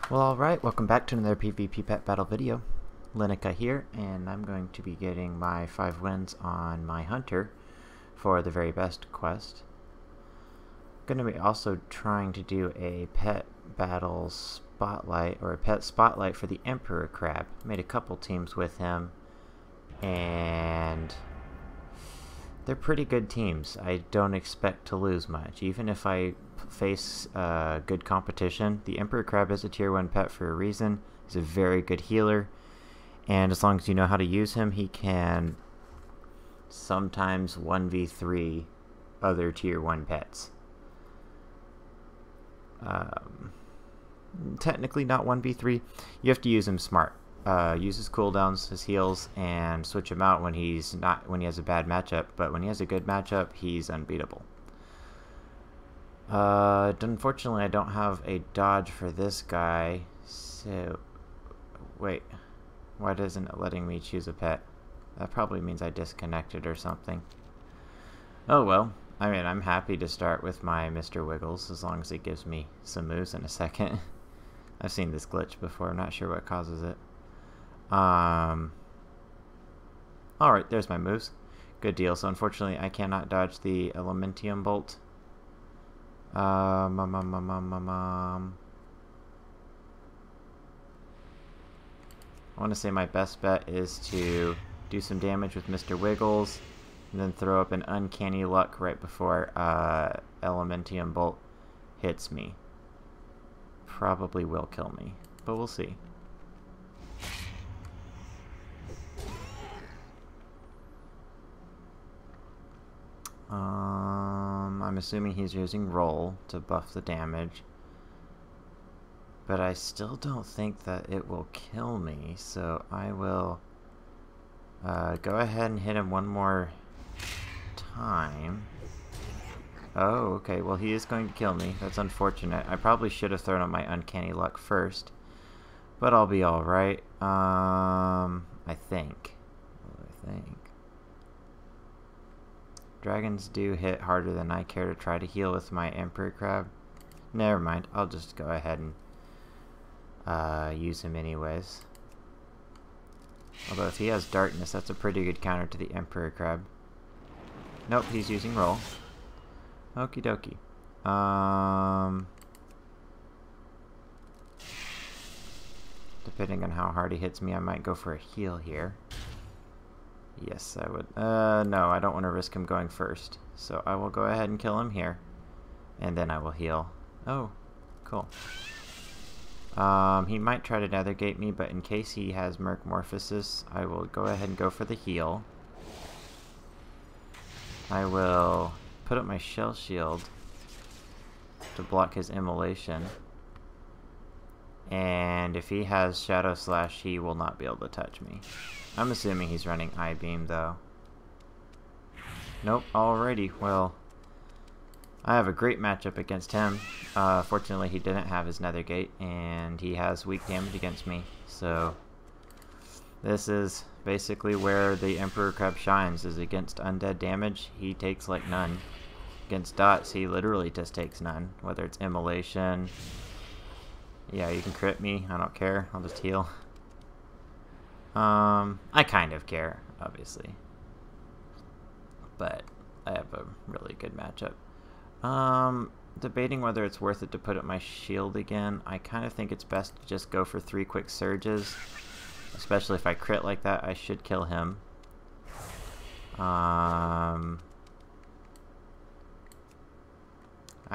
Well, alright, welcome back to another PvP pet battle video. Linica here, and I'm going to be getting my 5 wins on my hunter for the very best quest. I'm going to be also trying to do a pet battle spotlight, or a pet spotlight for the Emperor Crab. Made a couple teams with him, and they're pretty good teams. I don't expect to lose much. Even if I face good competition, the Emperor Crab is a tier 1 pet for a reason. He's a very good healer, and as long as you know how to use him, he can sometimes 1v3 other tier 1 pets. Technically not 1v3. You have to use him smart. Use his cooldowns, his heals, and switch him out when he has a bad matchup. But when he has a good matchup, he's unbeatable. Unfortunately, I don't have a dodge for this guy. So, wait, why isn't it letting me choose a pet? That probably means I disconnected or something. Oh well. I mean, I'm happy to start with my Mr. Wiggles as long as it gives me some moves in a second. I've seen this glitch before. I'm not sure what causes it. Alright, there's my moves. Good deal. So unfortunately I cannot dodge the Elementium Bolt. I want to say my best bet is to do some damage with Mr. Wiggles and then throw up an Uncanny Luck right before Elementium Bolt hits me. Probably will kill me, but we'll see. I'm assuming he's using roll to buff the damage, but I still don't think that it will kill me, so I will go ahead and hit him one more time. Oh, okay, well he is going to kill me. That's unfortunate. I probably should have thrown up my Uncanny Luck first, but I'll be alright. I think. Dragons do hit harder than I care to try to heal with my Emperor Crab. Never mind, I'll just go ahead and use him anyways. Although if he has Darkness, that's a pretty good counter to the Emperor Crab. Nope, he's using Roll. Okie dokie. Depending on how hard he hits me, I might go for a heal here. Yes, I would. No, I don't want to risk him going first. So I will go ahead and kill him here. And then I will heal. Oh, cool. He might try to nethergate me, but in case he has Mercmorphosis, I will go ahead and go for the heal. I will put up my Shell Shield to block his Immolation. And if he has Shadow Slash, he will not be able to touch me. I'm assuming he's running I-Beam, though. Nope, alrighty, well, I have a great matchup against him. Fortunately, he didn't have his Nethergate, and he has weak damage against me, so this is basically where the Emperor Crab shines, is against undead damage, he takes like none. Against dots, he literally just takes none, whether it's Immolation. Yeah, you can crit me, I don't care, I'll just heal. I kind of care, obviously. But I have a really good matchup. Debating whether it's worth it to put up my shield again. I kind of think it's best to just go for 3 quick surges. Especially if I crit like that, I should kill him. I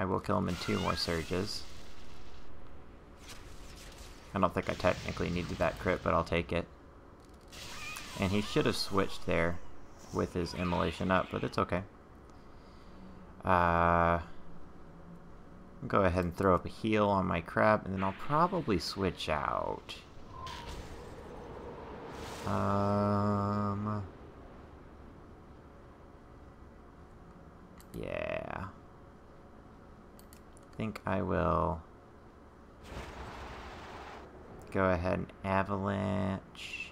will kill him in 2 more surges. I don't think I technically needed that crit, but I'll take it. And he should have switched there with his Immolation up, but it's okay. I'll go ahead and throw up a heal on my crab, and then I'll probably switch out. Yeah. I think I will go ahead and Avalanche.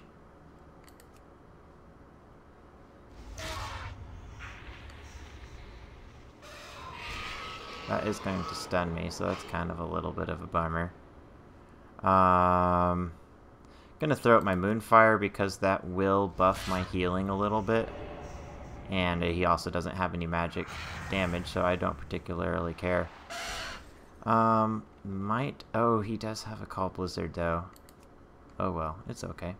That is going to stun me, so that's kind of a little bit of a bummer. Gonna throw out my Moonfire because that will buff my healing a little bit. And he also doesn't have any magic damage, so I don't particularly care. Oh, he does have a Call Blizzard, though. Oh well, it's okay.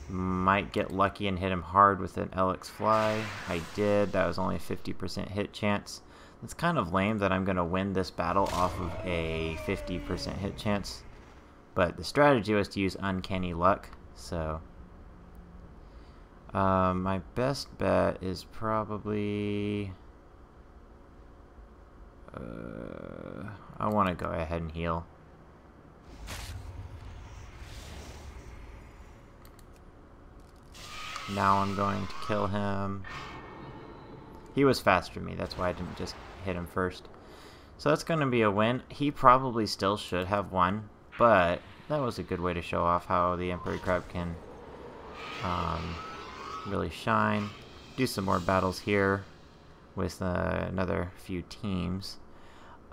Might get lucky and hit him hard with an Elix Fly. I did. That was only a 50% hit chance. It's kind of lame that I'm going to win this battle off of a 50% hit chance. But the strategy was to use Uncanny Luck, so... my best bet is probably... I want to go ahead and heal. Now I'm going to kill him. He was faster than me, that's why I didn't just hit him first. So that's going to be a win. He probably still should have won, but that was a good way to show off how the Emperor Crab can really shine. Do some more battles here with another few teams.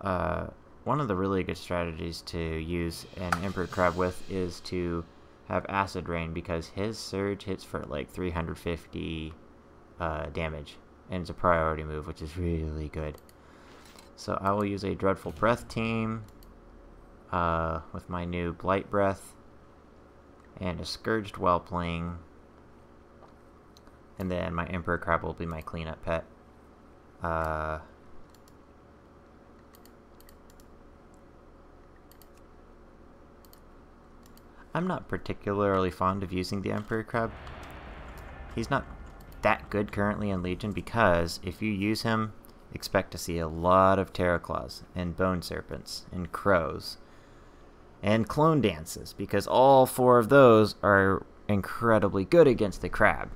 One of the really good strategies to use an Emperor Crab with is to have Acid Rain, because his Surge hits for like 350 damage, and it's a priority move, which is really good. So I will use a Dreadful Breath team with my new Blight Breath and a Scourged Whelpling, and then my Emperor Crab will be my cleanup pet. I'm not particularly fond of using the Emperor Crab. He's not that good currently in Legion, because if you use him, expect to see a lot of Terror Claws and Bone Serpents and Crows and Clone Dances, because all 4 of those are incredibly good against the Crab.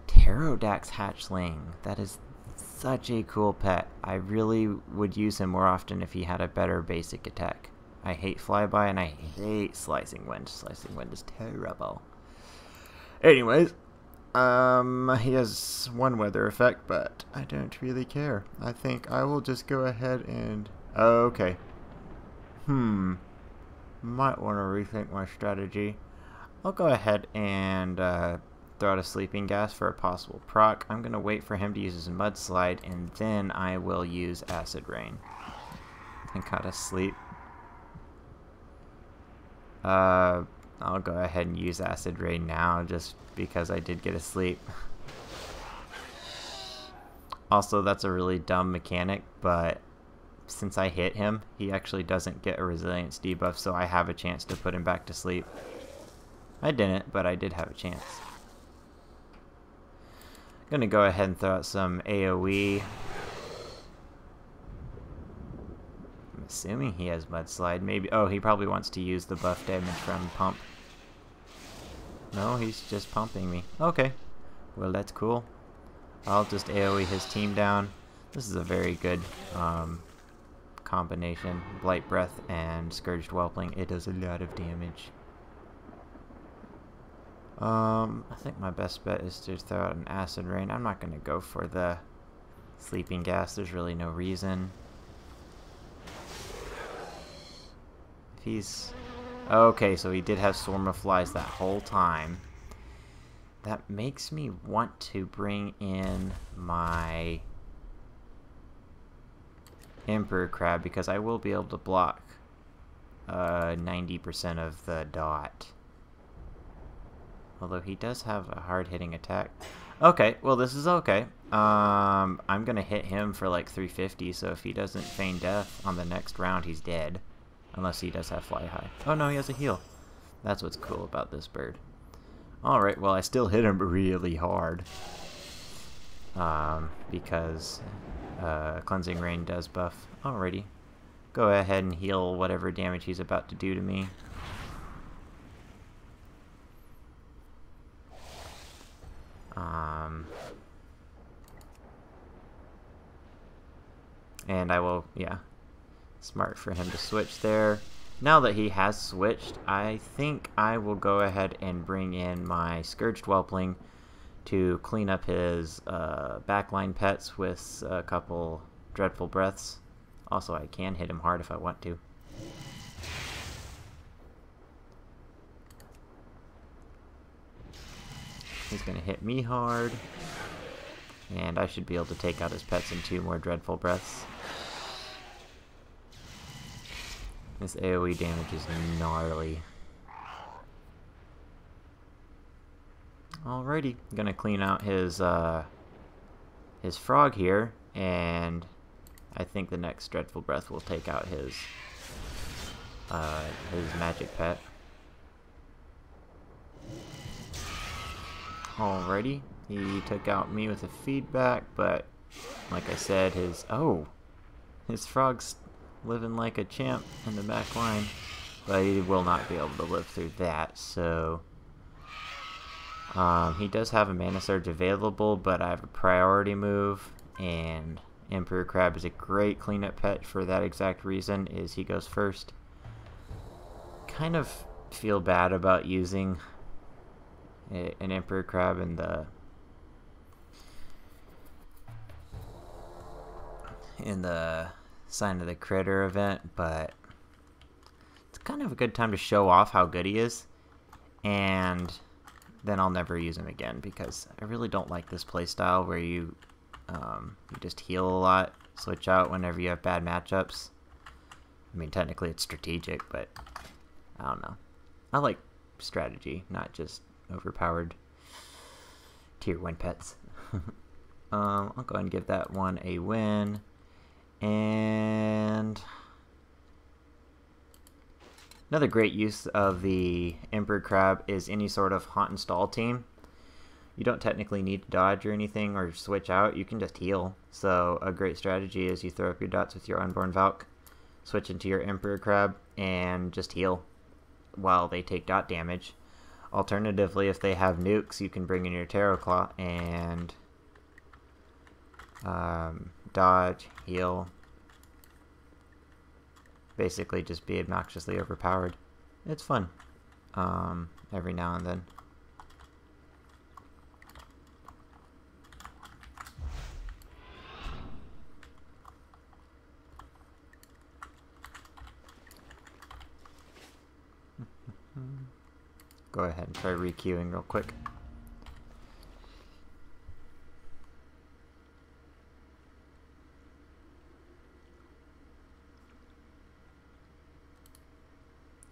Pterodax Hatchling, that is such a cool pet. I really would use him more often if he had a better basic attack. I hate Flyby and I hate Slicing Wind. Slicing Wind is terrible. Anyways, he has 1 weather effect, but I don't really care. I think I will just go ahead and... Oh, okay. Might want to rethink my strategy. I'll go ahead and throw out a Sleeping Gas for a possible proc. I'm going to wait for him to use his Mudslide, and then I will use Acid Rain. I gotta sleep. I'll go ahead and use Acid Rain now, just because I did get a sleep. Also, that's a really dumb mechanic, but since I hit him, he actually doesn't get a resilience debuff, so I have a chance to put him back to sleep. I didn't, but I did have a chance. I'm gonna go ahead and throw out some AoE. I'm assuming he has Mudslide. Maybe. Oh, he probably wants to use the buff damage from Pump. No, he's just pumping me. Okay. Well, that's cool. I'll just AoE his team down. This is a very good combination. Blight Breath and Scourged Whelpling. It does a lot of damage. I think my best bet is to throw out an Acid Rain. I'm not going to go for the Sleeping Gas. There's really no reason. If he's... Okay, so he did have Swarm of Flies that whole time. That makes me want to bring in my Emperor Crab, because I will be able to block 90% of the dot. Although he does have a hard-hitting attack. Okay, well this is okay. I'm gonna hit him for like 350, so if he doesn't feign death on the next round, he's dead. Unless he does have Fly High. Oh no, he has a heal. That's what's cool about this bird. Alright, well I still hit him really hard. Because Cleansing Rain does buff. Alrighty. Go ahead and heal whatever damage he's about to do to me. And I will, yeah, smart for him to switch there. Now that he has switched, I think I will go ahead and bring in my Scourged Whelpling to clean up his backline pets with a couple Dreadful Breaths. Also, I can hit him hard if I want to. He's gonna hit me hard. And I should be able to take out his pets in 2 more dreadful breaths. This AoE damage is gnarly. Alrighty, gonna clean out his frog here, and I think the next dreadful breath will take out his magic pet. Alrighty, he took out me with a feedback, but like I said, his frog's living like a champ in the back line, but he will not be able to live through that. So he does have a mana surge available, but I have a priority move, and Emperor Crab is a great cleanup pet for that exact reason, is he goes first. Kind of feel bad about using an Emperor Crab in the Sign of the Critter event, but it's kind of a good time to show off how good he is, and then I'll never use him again, because I really don't like this playstyle where you just heal a lot, switch out whenever you have bad matchups. I mean, technically it's strategic, but I don't know. I like strategy, not just overpowered tier 1 pets. I'll go ahead and give that one a win. And another great use of the Emperor Crab is any sort of haunt and stall team. You don't technically need to dodge or anything or switch out, you can just heal. So a great strategy is you throw up your dots with your Unborn Valk, switch into your Emperor Crab, and just heal while they take dot damage. Alternatively, if they have nukes, you can bring in your Tarot Claw and dodge, heal. Basically just be obnoxiously overpowered. It's fun. Every now and then. Go ahead and try requeuing real quick.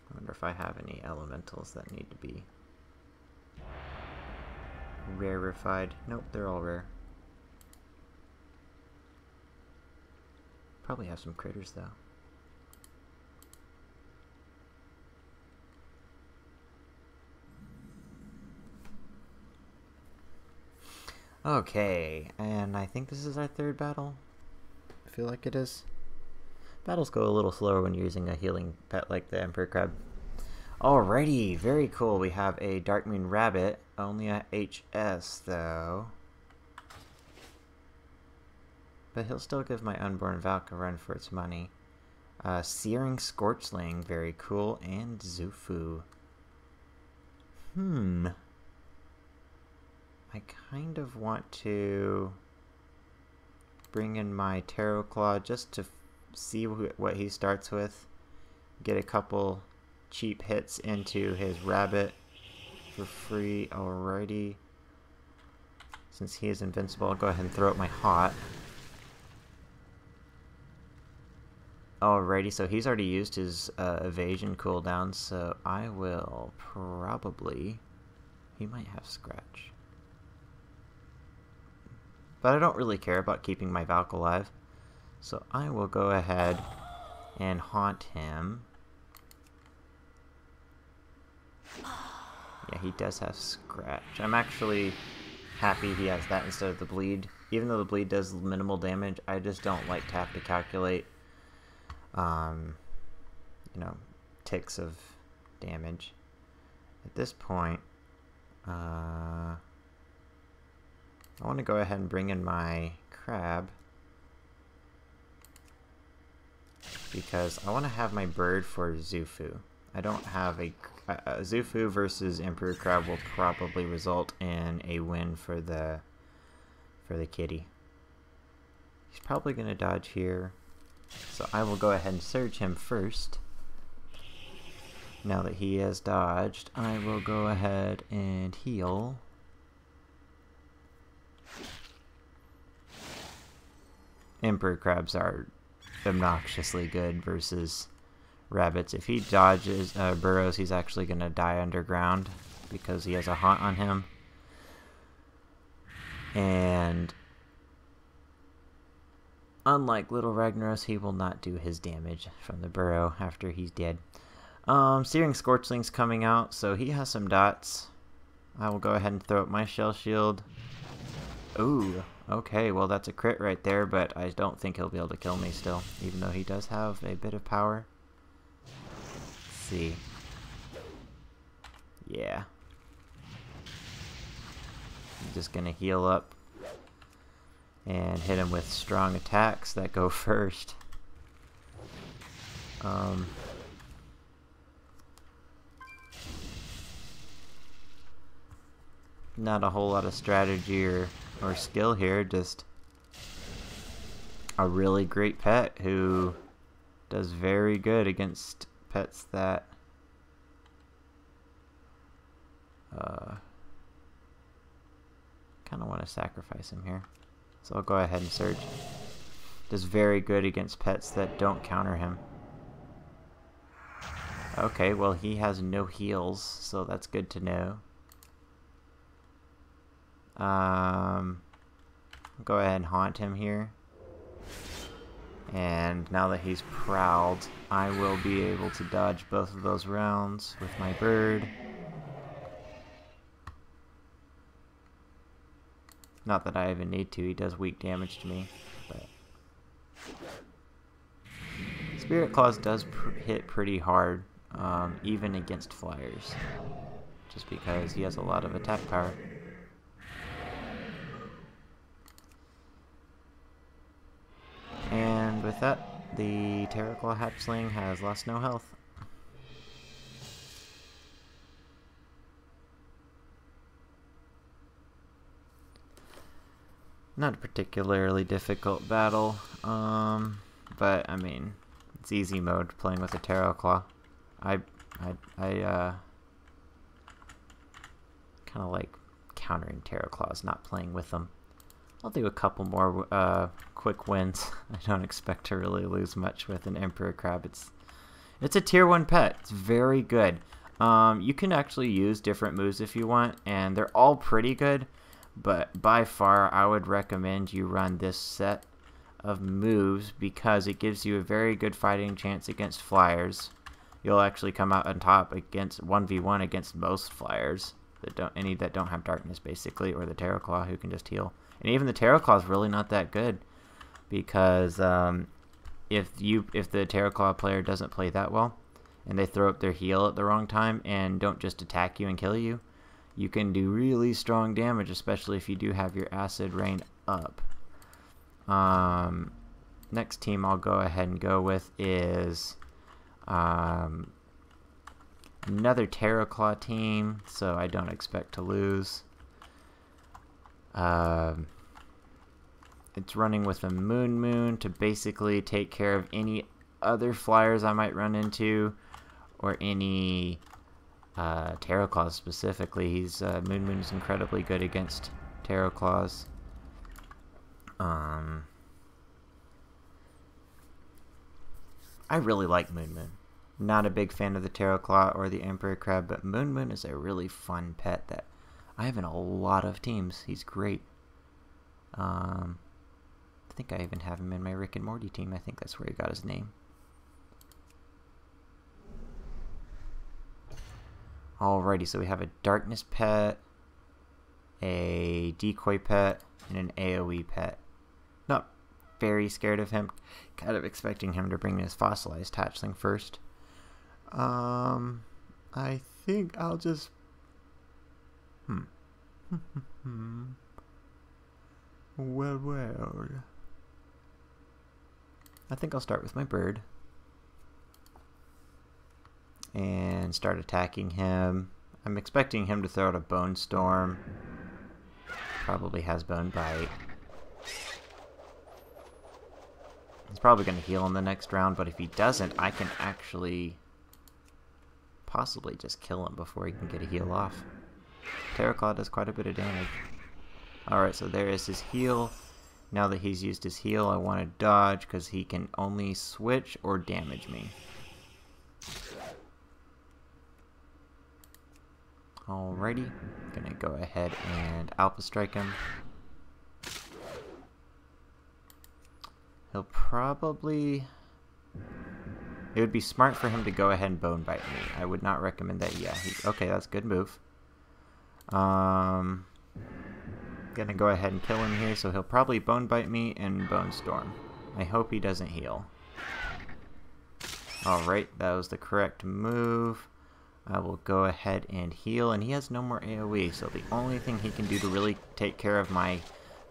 I wonder if I have any elementals that need to be rarefied. Nope, they're all rare. Probably have some critters though. Okay, and I think this is our 3rd battle. I feel like it is. Battles go a little slower when you're using a healing pet like the Emperor Crab. Alrighty, very cool. We have a Dark Moon Rabbit, only a HS though. But he'll still give my Unborn Valk a run for its money. Searing Scorchling, very cool, and Zufu. I kind of want to bring in my Tarot Claw just to see what he starts with. Get a couple cheap hits into his rabbit for free. Alrighty. Since he is invincible, I'll go ahead and throw out my Hot. Alrighty, so he's already used his evasion cooldown, so I will probably... He might have Scratch. But I don't really care about keeping my Valk alive, so I will go ahead and haunt him. Yeah, he does have Scratch. I'm actually happy he has that instead of the Bleed. Even though the Bleed does minimal damage, I just don't like to have to calculate, you know, ticks of damage. At this point, I want to go ahead and bring in my crab because I want to have my bird for Zufu. I don't have a Zufu versus Emperor Crab will probably result in a win for the kitty. He's probably going to dodge here. So I will go ahead and surge him first. Now that he has dodged, I will go ahead and heal. Emperor crabs are obnoxiously good versus rabbits. If he dodges, burrows, he's actually going to die underground because he has a haunt on him. And unlike Little Ragnaros, he will not do his damage from the burrow after he's dead. Searing Scorchling's coming out, so he has some dots. I will go ahead and throw up my shell shield. Ooh, okay, well that's a crit right there, but I don't think he'll be able to kill me still, even though he does have a bit of power. Let's see. Yeah. I'm just gonna heal up and hit him with strong attacks that go first. Not a whole lot of strategy or skill here, just a really great pet who does very good against pets that kind of want to sacrifice him here. So I'll go ahead and surge. Does very good against pets that don't counter him. Okay, well he has no heals, so that's good to know. Go ahead and haunt him here. And now that he's prowled, I will be able to dodge both of those rounds with my bird. Not that I even need to, he does weak damage to me. But Spirit Claws does hit pretty hard, even against flyers. Just because he has a lot of attack power. And with that, the Terraclaw Hatchling has lost no health. Not a particularly difficult battle, but I mean, it's easy mode playing with a Terraclaw. I kind of like countering Terraclaws, not playing with them. I'll do a couple more quick wins. I don't expect to really lose much with an Emperor Crab. It's a tier 1 pet. It's very good. You can actually use different moves if you want, and they're all pretty good. But by far, I would recommend you run this set of moves because it gives you a very good fighting chance against flyers. You'll actually come out on top against 1v1 against most flyers that don't have darkness basically, or the Terraclaw who can just heal. And even the Terraclaw is really not that good because if the Terraclaw player doesn't play that well and they throw up their heal at the wrong time and don't just attack you and kill you, you can do really strong damage, especially if you do have your acid rain up. Next team I'll go ahead and go with is another Terraclaw team, so I don't expect to lose. It's running with a Moon to basically take care of any other flyers I might run into, or any Terraclaws specifically. Moon is incredibly good against Terraclaws. I really like Moon. Not a big fan of the Terraclaw or the Emperor Crab, but Moon is a really fun pet that I have in a lot of teams. He's great. I think I even have him in my Rick and Morty team. I think that's where he got his name. Alrighty, so we have a Darkness pet, a Decoy pet, and an AoE pet. Not very scared of him. Kind of expecting him to bring his Fossilized Hatchling first. I think I'll just... Well. I think I'll start with my bird. And start attacking him. I'm expecting him to throw out a Bone Storm. Probably has Bone Bite. He's probably going to heal in the next round, but if he doesn't, I can actually possibly just kill him before he can get a heal off. Terraclaw does quite a bit of damage. Alright, so there is his heal. Now that he's used his heal, I want to dodge because he can only switch or damage me. Alrighty, gonna go ahead and Alpha Strike him. He'll probably... It would be smart for him to go ahead and Bone Bite me. I would not recommend that. Yeah, okay, that's a good move. Gonna go ahead and kill him here, so he'll probably Bone Bite me and Bone Storm. I hope he doesn't heal. Alright, that was the correct move. I will go ahead and heal, and he has no more AoE, so the only thing he can do to really take care of my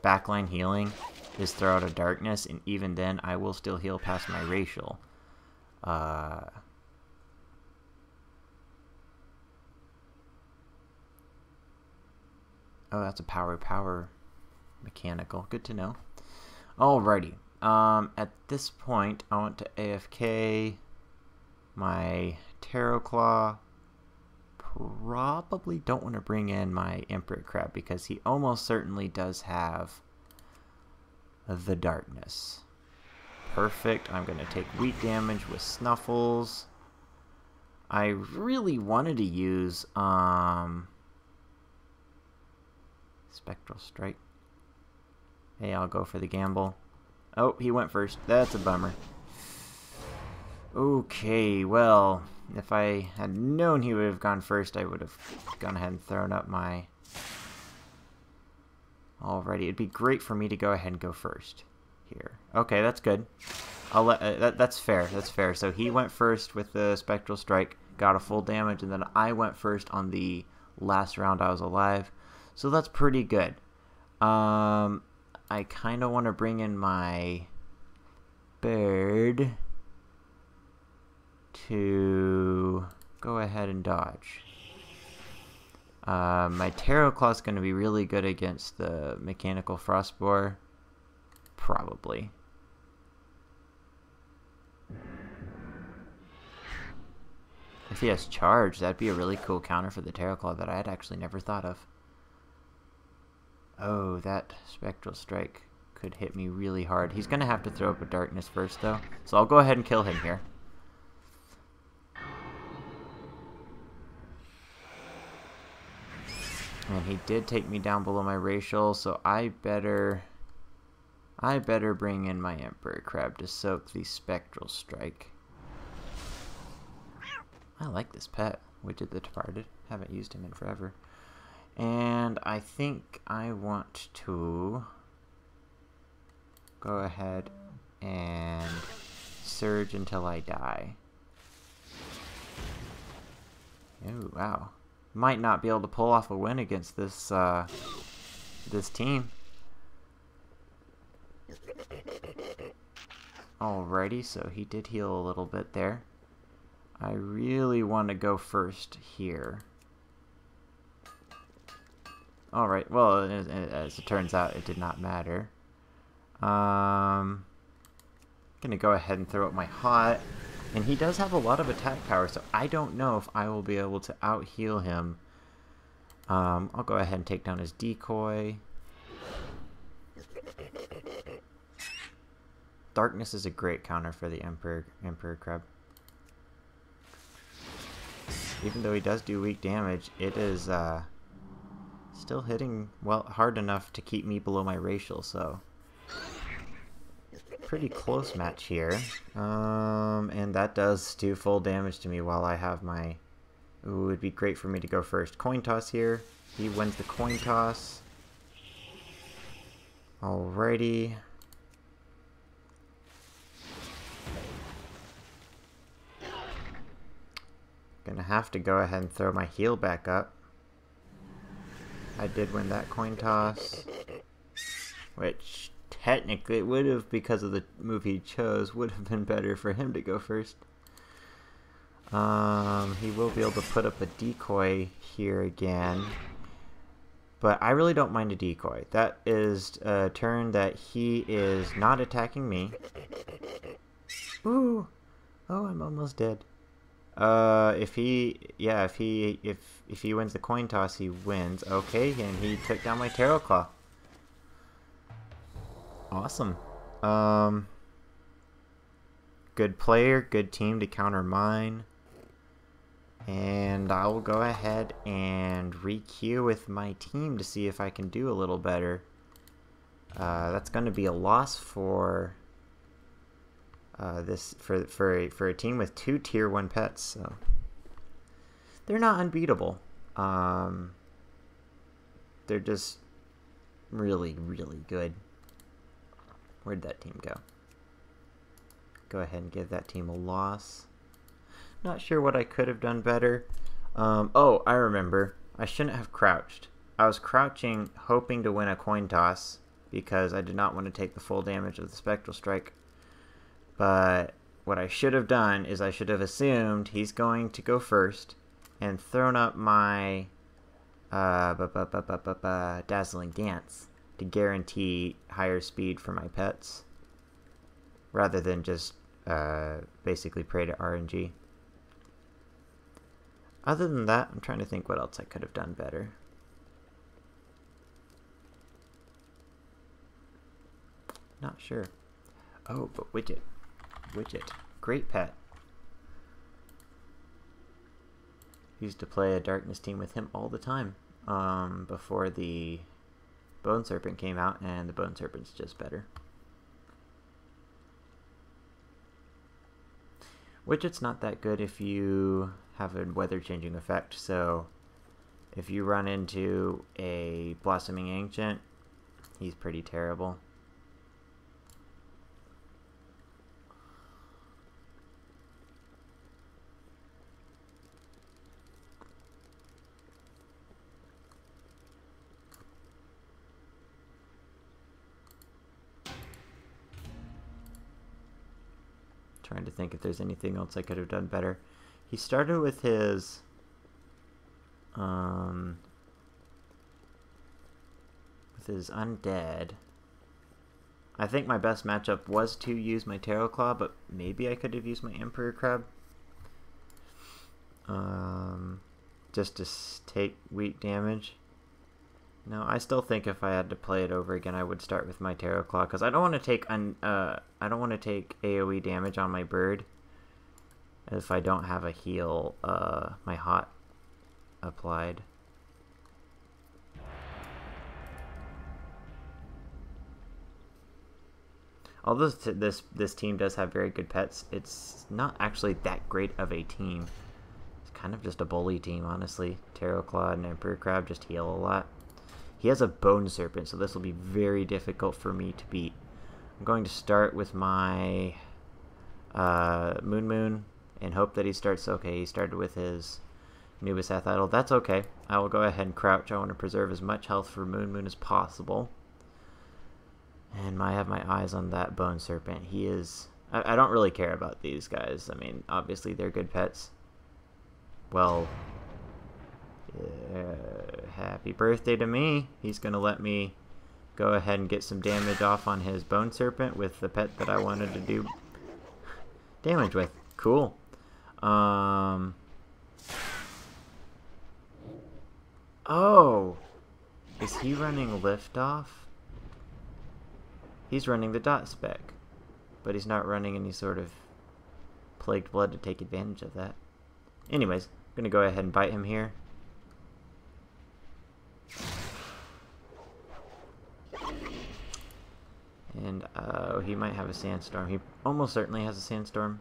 backline healing is throw out a darkness, and even then I will still heal past my racial. Oh, that's a power mechanical. Good to know. Alrighty. At this point, I want to AFK my Terraclaw. Probably don't want to bring in my Emperor Crab because he almost certainly does have the darkness. Perfect. I'm going to take weak damage with Snuffles. I really wanted to use Spectral Strike. Hey, I'll go for the gamble. Oh, he went first. That's a bummer. Okay, well, if I had known he would have gone first, I would have gone ahead and thrown up my... Alrighty, it'd be great for me to go ahead and go first here. Okay, that's good. I'll let that's fair. That's fair. So he went first with the Spectral Strike, got a full damage, and then I went first on the last round I was alive. So that's pretty good. I kind of want to bring in my bird to go ahead and dodge. My Terraclaw is going to be really good against the Mechanical Frostboar. Probably. If he has charge, that'd be a really cool counter for the Terraclaw that I had actually never thought of. Oh, that Spectral Strike could hit me really hard. He's going to have to throw up a darkness first, though. So I'll go ahead and kill him here. And he did take me down below my racial, so I better bring in my Emperor Crab to soak the Spectral Strike. I like this pet, Widget the Departed. Haven't used him in forever. And I think I want to go ahead and surge until I die. Oh, wow. Might not be able to pull off a win against this this team. Alrighty, so he did heal a little bit there. I really want to go first here. Alright, well, as it turns out, it did not matter. Gonna go ahead and throw up my Hot. And he does have a lot of attack power, so I don't know if I will be able to out-heal him. I'll go ahead and take down his Decoy. Darkness is a great counter for the Emperor Crab. Even though he does do weak damage, it is still hitting hard enough to keep me below my racial, so pretty close match here. And that does do full damage to me while I have my... Ooh, it'd be great for me to go first. Coin toss here. He wins the coin toss. Alrighty. Gonna have to go ahead and throw my heal back up. I did win that coin toss, which technically it would have, because of the move he chose, would have been better for him to go first. He will be able to put up a Decoy here again, But I really don't mind a decoy. That is a turn that he is not attacking me. Ooh! Oh, I'm almost dead. If he wins the coin toss, he wins. Okay, and he took down my Tarot Claw. Awesome. Good player, good team to counter mine. And I'll go ahead and re-queue with my team to see if I can do a little better. That's going to be a loss for for a team with 2 tier 1 pets, so they're not unbeatable. They're just really, really good. Where'd that team go? Go ahead and give that team a loss. Not sure what I could have done better. Oh, I remember. I shouldn't have crouched. I was crouching hoping to win a coin toss because I did not want to take the full damage of the Spectral Strike. But what I should have done is I should have assumed he's going to go first and thrown up my Dazzling Dance to guarantee higher speed for my pets rather than just basically pray to RNG. Other than that, I'm trying to think what else I could have done better. Not sure. Oh, but Widget. Widget. Great pet. Used to play a Darkness team with him all the time before the Bone Serpent came out, and the Bone Serpent's just better. Widget's not that good if you have a weather changing effect, so if you run into a Blossoming Ancient, he's pretty terrible. Trying to think if there's anything else I could have done better. He started with his undead. I think my best matchup was to use my Tarot Claw, but maybe I could have used my Emperor Crab. Just to take weak damage. No, I still think if I had to play it over again, I would start with my Tarot Claw because I don't want to take AOE damage on my bird if I don't have a heal, my hot applied. Although this team does have very good pets, it's not actually that great of a team. It's kind of just a bully team, honestly. Tarot Claw and Emperor Crab just heal a lot. He has a Bone Serpent, so this will be very difficult for me to beat. I'm going to start with my Moon and hope that he starts. Okay, he started with his Anubis Hath Idol. That's okay. I will go ahead and crouch. I want to preserve as much health for Moon as possible. And I have my eyes on that Bone Serpent. He is... I don't really care about these guys. I mean, obviously they're good pets. Well... happy birthday to me. He's gonna let me go ahead and get some damage off on his Bone Serpent with the pet that I wanted to do damage with. Cool. Oh! Is he running Liftoff? He's running the dot spec, but he's not running any sort of Plagued Blood to take advantage of that. Anyways, I'm gonna go ahead and bite him here. And, he might have a Sandstorm. He almost certainly has a Sandstorm.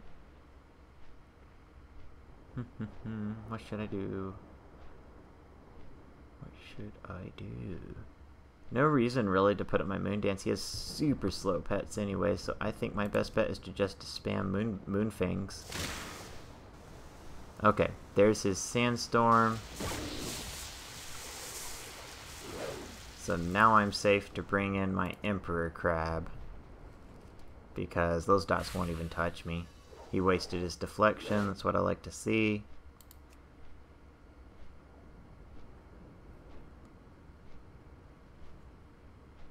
What should I do? What should I do? No reason, really, to put up my Moon Dance. He has super slow pets anyway, so I think my best bet is to just spam Moon Fangs. Okay, there's his Sandstorm. So now I'm safe to bring in my Emperor Crab, because those dots won't even touch me. He wasted his deflection, that's what I like to see.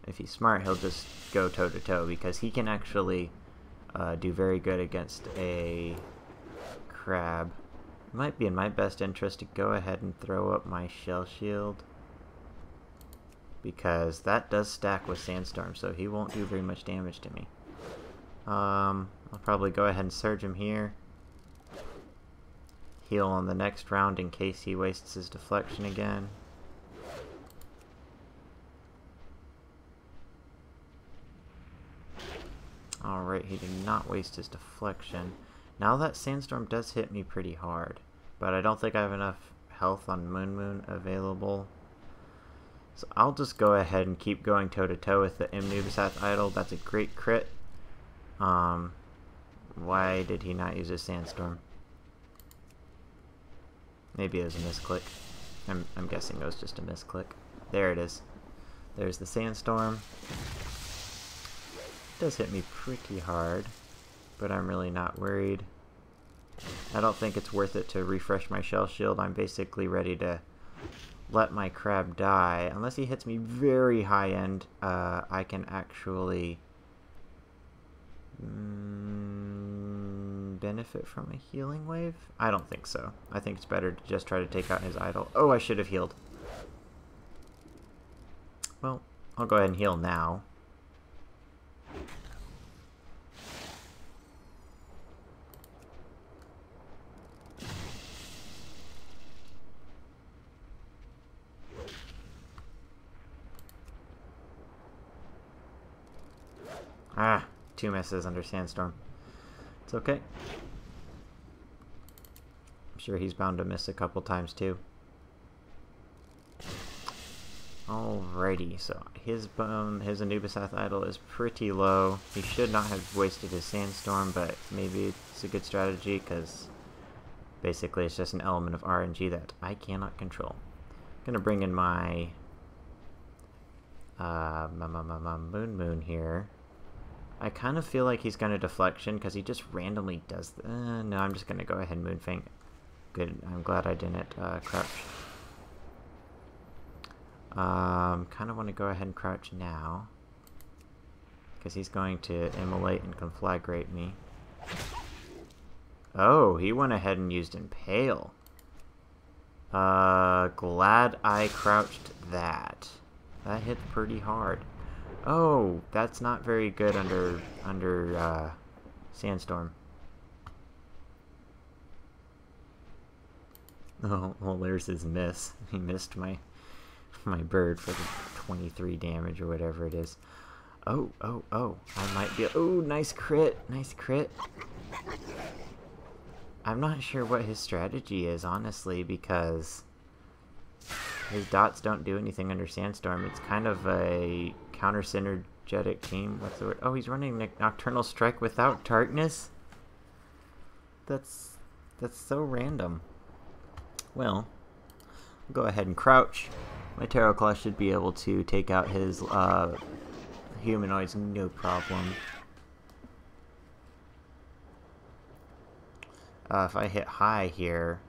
If he's smart, he'll just go toe-to-toe, because he can actually do very good against a crab. It might be in my best interest to go ahead and throw up my shell shield, because that does stack with sandstorm, so he won't do very much damage to me. I'll probably go ahead and surge him here. Heal on the next round in case he wastes his deflection again. Alright, he did not waste his deflection. Now that sandstorm does hit me pretty hard, but I don't think I have enough health on Moon available. So I'll just go ahead and keep going toe-to-toe with the Mnubisath idol. That's a great crit. Why did he not use his sandstorm? Maybe it was a misclick. I'm guessing it was just a misclick. There it is. There's the sandstorm. It does hit me pretty hard, but I'm really not worried. I don't think it's worth it to refresh my shell shield. I'm basically ready to let my crab die. Unless he hits me very high end, I can actually benefit from a healing wave? I don't think so. I think it's better to just try to take out his idol. Oh, I should have healed. Well, I'll go ahead and heal now. Ah, 2 misses under sandstorm. It's okay. I'm sure he's bound to miss a couple times too. Alrighty, so his Anubisath idol is pretty low. He should not have wasted his sandstorm, but maybe it's a good strategy because basically it's just an element of RNG that I cannot control. I'm gonna bring in my Moon here. I kind of feel like he's going to deflection because he just randomly does. No, I'm just going to go ahead and Moonfang. Good. I'm glad I didn't crouch. Kind of want to go ahead and crouch now because he's going to immolate and conflagrate me. Oh, he went ahead and used Impale. Glad I crouched that. That hit pretty hard. Oh, that's not very good under sandstorm. Oh, well, there's his miss. He missed my bird for the 23 damage or whatever it is. Oh, I might be. Oh, nice crit, nice crit. I'm not sure what his strategy is, honestly, because his dots don't do anything under sandstorm. It's kind of a counter-synergetic team. What's the word? Oh, he's running Nocturnal Strike without Darkness? That's so random. Well, I'll go ahead and crouch. My Terror Claw should be able to take out his humanoids no problem. If I hit high here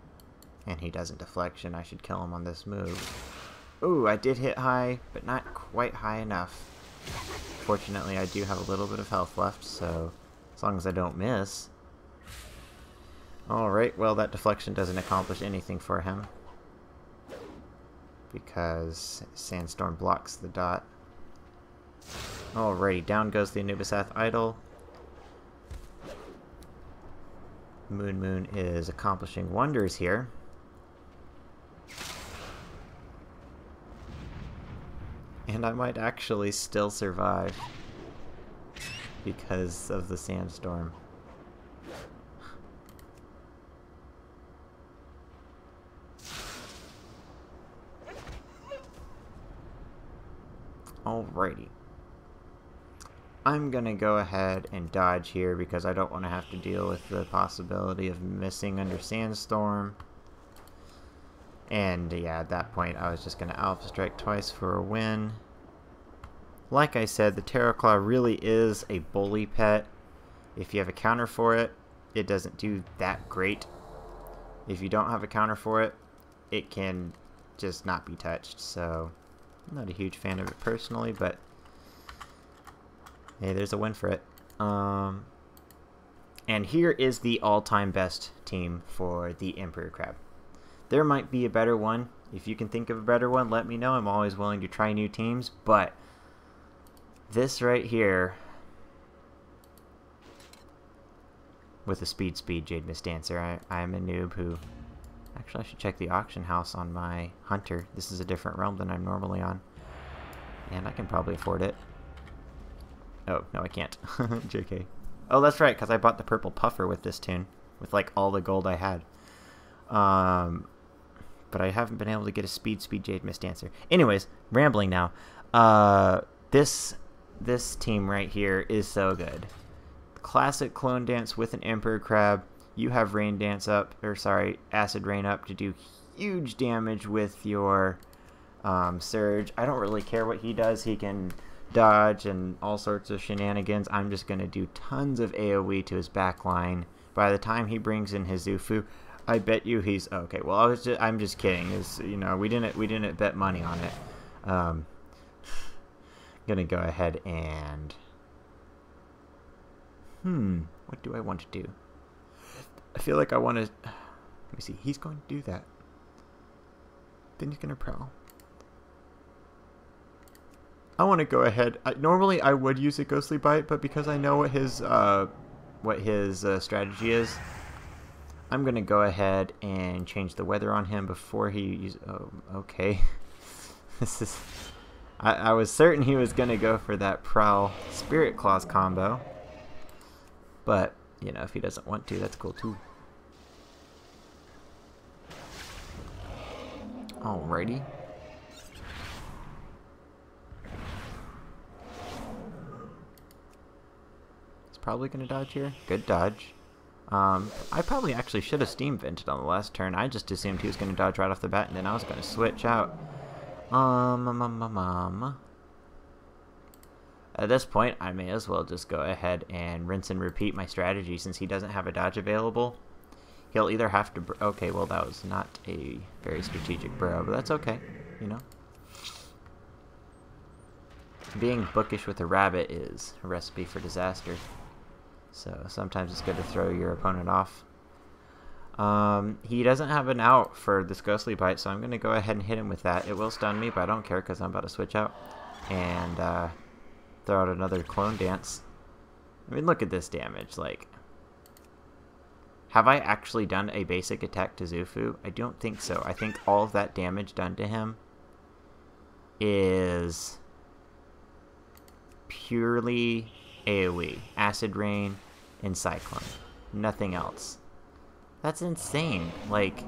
and he doesn't deflection, I should kill him on this move. Ooh, I did hit high, but not quite high enough. Fortunately, I do have a little bit of health left, so as long as I don't miss. Alright, well, that deflection doesn't accomplish anything for him because sandstorm blocks the dot. Alrighty, down goes the Anubisath idol. Moon is accomplishing wonders here. And I might actually still survive because of the sandstorm. Alrighty. I'm gonna go ahead and dodge here because I don't want to have to deal with the possibility of missing under sandstorm. And yeah, at that point I was just gonna Alpha Strike twice for a win. Like I said, the Terror Claw really is a bully pet. If you have a counter for it, it doesn't do that great. If you don't have a counter for it, it can just not be touched. So I'm not a huge fan of it personally, but Hey, there's a win for it. And here is the all-time best team for the Emperor Crab. There might be a better one. If you can think of a better one, let me know. I'm always willing to try new teams, but this right here with a speed Jade Mist Dancer. I'm a noob who... Actually, I should check the auction house on my Hunter. This is a different realm than I'm normally on. And I can probably afford it. Oh, no I can't. JK. Oh, that's right, because I bought the purple puffer with this tune. With, like, all the gold I had. But I haven't been able to get a speed Jade Mist Dancer. Anyways, rambling now. This team right here is so good. Classic clone dance with an Emperor Crab. You have rain dance up, or sorry, acid rain up to do huge damage with your surge. I don't really care what he does. He can dodge and all sorts of shenanigans. I'm just gonna do tons of AoE to his back line. By the time he brings in his Zufu, I bet you he's okay. Well, I'm just kidding. You know, we didn't bet money on it. Gonna go ahead and what do I want to do? I feel like I want to. Let me see. He's going to do that. Then he's gonna prowl. I want to go ahead. Normally I would use a Ghostly Bite, but because I know what his strategy is, I'm gonna go ahead and change the weather on him before he uses. Oh, okay. This is. I was certain he was gonna go for that Prowl Spirit Claws combo, but you know, if he doesn't want to, that's cool too. Alrighty. He's probably gonna dodge here. Good dodge. I probably actually should have Steam Vented on the last turn. I just assumed he was gonna dodge right off the bat, and then I was gonna switch out. At this point, I may as well just go ahead and rinse and repeat my strategy since he doesn't have a dodge available. He'll either have to... Okay, well, that was not a very strategic burrow, but that's okay, you know. Being bookish with a rabbit is a recipe for disaster. So sometimes it's good to throw your opponent off. He doesn't have an out for this Ghostly Bite, so I'm going to go ahead and hit him with that. It will stun me, but I don't care because I'm about to switch out and throw out another Clone Dance. I mean, look at this damage. Like, have I actually done a basic attack to Zufu? I don't think so. I think all of that damage done to him is purely AoE, Acid Rain, and Cyclone. Nothing else. That's insane. Like,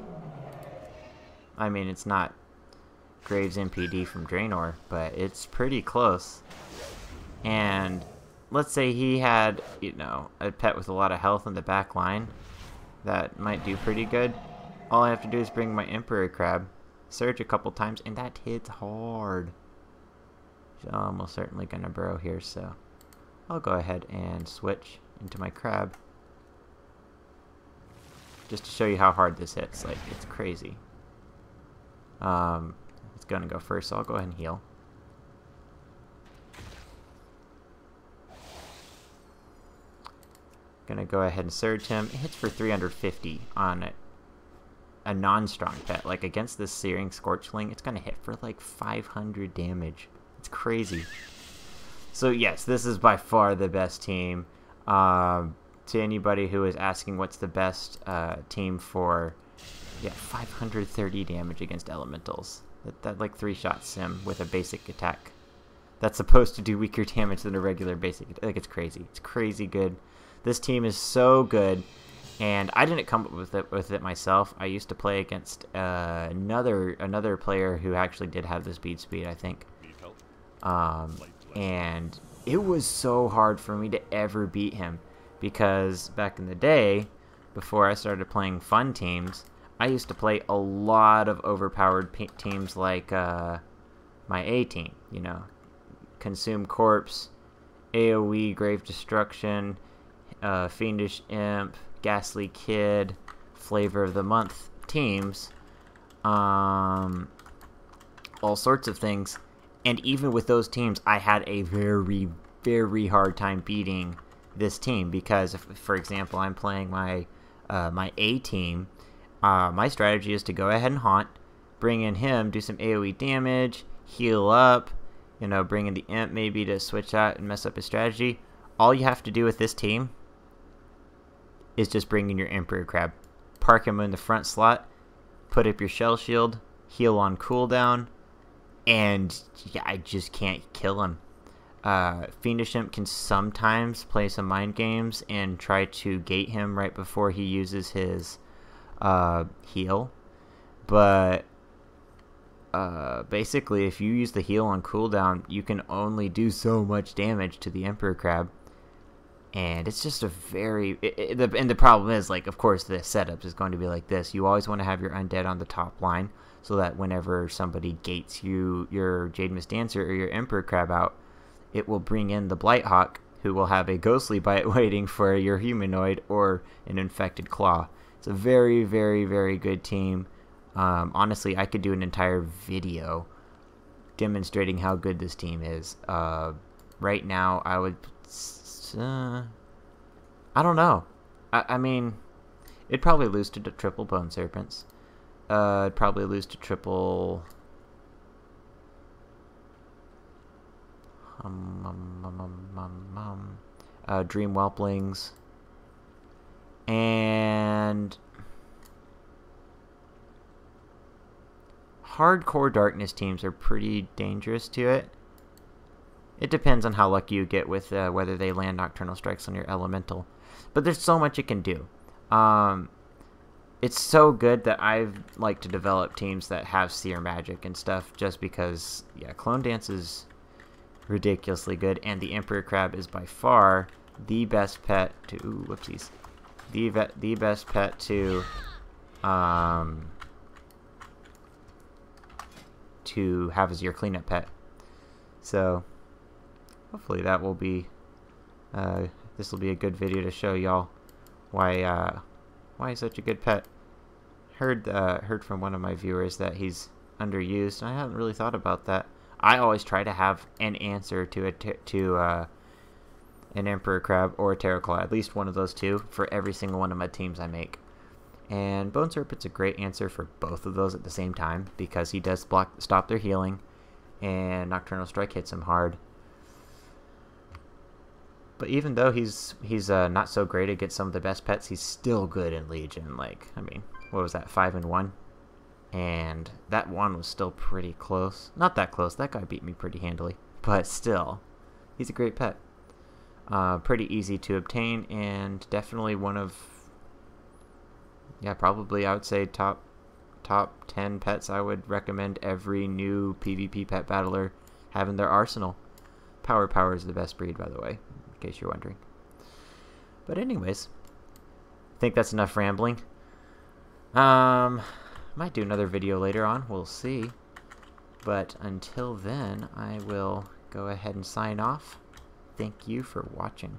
I mean, it's not Graves MPD from Draenor, but it's pretty close. And let's say he had, you know, a pet with a lot of health in the back line. That might do pretty good. All I have to do is bring my Emperor Crab, surge a couple times, and that hits hard. So I'm almost certainly going to burrow here, so I'll go ahead and switch into my Crab. Just to show you how hard this hits. Like, it's crazy. It's going to go first, so I'll go ahead and heal. Gonna go ahead and surge him. It hits for 350 on a non-strong pet. Like, against this Searing Scorchling, it's gonna hit for like 500 damage. It's crazy. So yes, this is by far the best team. To anybody who is asking what's the best team for, yeah, 530 damage against elementals. That like 3-shot sim with a basic attack. That's supposed to do weaker damage than a regular basic attack. Like, it's crazy. It's crazy good. This team is so good, and I didn't come up with it myself. I used to play against another player who actually did have the speed, I think. And it was so hard for me to ever beat him, because back in the day, before I started playing fun teams, I used to play a lot of overpowered teams like my A team, you know, Consume Corpse, AoE Grave Destruction, Fiendish Imp, Ghastly Kid, Flavor of the Month teams, all sorts of things. And even with those teams, I had a very, very hard time beating this team, because if, for example, I'm playing my my A team, my strategy is to go ahead and haunt, bring in him, do some AoE damage, heal up, you know, bring in the imp maybe to switch out and mess up his strategy. All you have to do with this team is just bring in your Emperor Crab, park him in the front slot, put up your shell shield, heal on cooldown, and yeah, I just can't kill him. Fiendish Imp can sometimes play some mind games and try to gate him right before he uses his heal, but basically if you use the heal on cooldown, you can only do so much damage to the Emperor Crab, and it's just a very and the problem is, like, of course the setup is going to be like this. You always want to have your undead on the top line, so that whenever somebody gates your Jade Mist Dancer or your Emperor Crab out, it will bring in the Blighthawk, who will have a ghostly bite waiting for your humanoid or an infected claw. It's a very, very, very good team. Honestly, I could do an entire video demonstrating how good this team is. Right now, I would... I don't know. I mean, it'd probably lose to triple Bone Serpents. It'd probably lose to triple... Dream Whelplings. And... hardcore darkness teams are pretty dangerous to it. It depends on how lucky you get with whether they land Nocturnal Strikes on your elemental. But there's so much it can do. It's so good that I've liked to develop teams that have Seer Magic and stuff, just because, yeah, Clone Dance is ridiculously good, and the Emperor Crab is by far the best pet to... Ooh, whoopsies. The best pet to have as your cleanup pet. So hopefully that will be this will be a good video to show y'all why he's such a good pet. Heard from one of my viewers that he's underused, and I haven't really thought about that. I always try to have an answer to an Emperor Crab or a Terraclaw, at least one of those two, for every single one of my teams I make. And Bone Serpent's a great answer for both of those at the same time, because he does stop their healing, and Nocturnal Strike hits him hard. But even though he's not so great against some of the best pets, he's still good in Legion. Like, I mean, what was that, 5-1? And that one was still pretty close. Not that close. That guy beat me pretty handily. But still, he's a great pet. Pretty easy to obtain, and definitely one of... yeah, probably I would say top 10 pets I would recommend every new PvP pet battler have in their arsenal. Power is the best breed, by the way, in case you're wondering. But anyways, I think that's enough rambling. Might do another video later on, we'll see. But until then, I will go ahead and sign off. Thank you for watching.